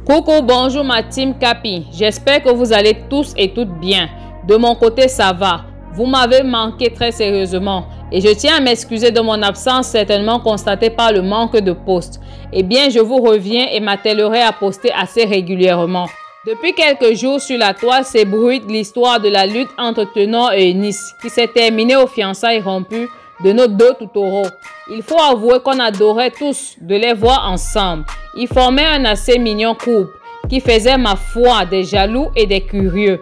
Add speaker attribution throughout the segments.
Speaker 1: Coucou, bonjour ma team Capi. J'espère que vous allez tous et toutes bien. De mon côté, ça va. Vous m'avez manqué très sérieusement et je tiens à m'excuser de mon absence certainement constatée par le manque de posts. Eh bien, je vous reviens et m'attellerai à poster assez régulièrement. Depuis quelques jours sur la toile s'ébruite l'histoire de la lutte entre Tenor et Eunice qui s'est terminée aux fiançailles rompues de nos deux toutaureaux. Il faut avouer qu'on adorait tous de les voir ensemble. Ils formaient un assez mignon couple qui faisait ma foi des jaloux et des curieux.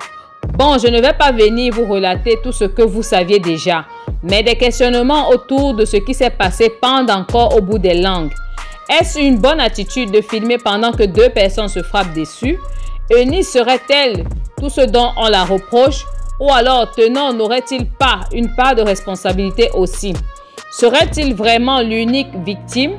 Speaker 1: Bon, je ne vais pas venir vous relater tout ce que vous saviez déjà, mais des questionnements autour de ce qui s'est passé pendent encore au bout des langues. Est-ce une bonne attitude de filmer pendant que deux personnes se frappent dessus? Eunice serait-elle tout ce dont on la reproche? Ou alors Tenor n'aurait-il pas une part de responsabilité aussi? Serait-il vraiment l'unique victime?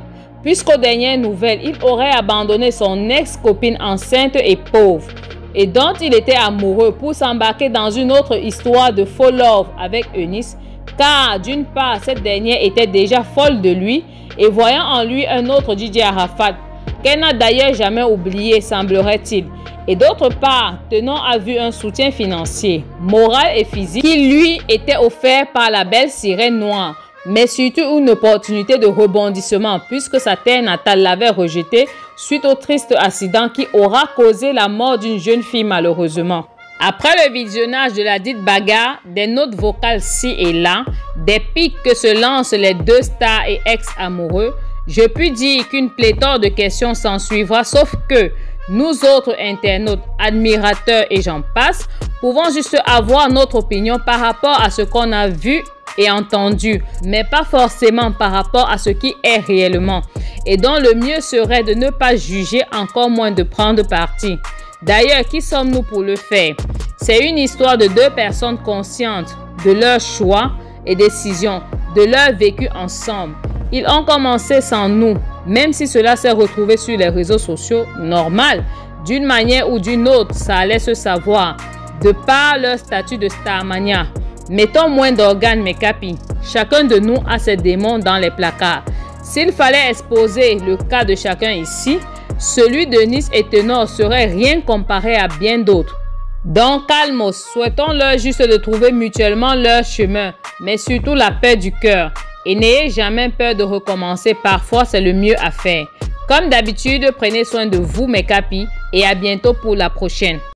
Speaker 1: Puisqu'aux dernières nouvelles, il aurait abandonné son ex-copine enceinte et pauvre, et dont il était amoureux pour s'embarquer dans une autre histoire de faux love avec Eunice, car d'une part, cette dernière était déjà folle de lui et voyant en lui un autre Didier Arafat, qu'elle n'a d'ailleurs jamais oublié, semblerait-il. Et d'autre part, Tenor a vu un soutien financier, moral et physique qui lui était offert par la belle sirène noire, mais surtout une opportunité de rebondissement puisque sa terre natale l'avait rejeté suite au triste accident qui aura causé la mort d'une jeune fille malheureusement. Après le visionnage de la dite bagarre, des notes vocales ci et là, des pics que se lancent les deux stars et ex-amoureux, je puis dire qu'une pléthore de questions s'en suivra, sauf que nous autres internautes, admirateurs et j'en passe, pouvons juste avoir notre opinion par rapport à ce qu'on a vu et entendu, mais pas forcément par rapport à ce qui est réellement, et dont le mieux serait de ne pas juger, encore moins de prendre parti. D'ailleurs, qui sommes-nous pour le faire? C'est une histoire de deux personnes conscientes de leurs choix et décisions, de leur vécu ensemble. Ils ont commencé sans nous, même si cela s'est retrouvé sur les réseaux sociaux, normal. D'une manière ou d'une autre, ça allait se savoir, de par leur statut de Starmania. Mettons moins d'organes, mes capis. Chacun de nous a ses démons dans les placards. S'il fallait exposer le cas de chacun ici, celui de Nice et Tenor serait rien comparé à bien d'autres. Donc, calmos, souhaitons-leur juste de trouver mutuellement leur chemin, mais surtout la paix du cœur. Et n'ayez jamais peur de recommencer, parfois c'est le mieux à faire. Comme d'habitude, prenez soin de vous mes capis et à bientôt pour la prochaine.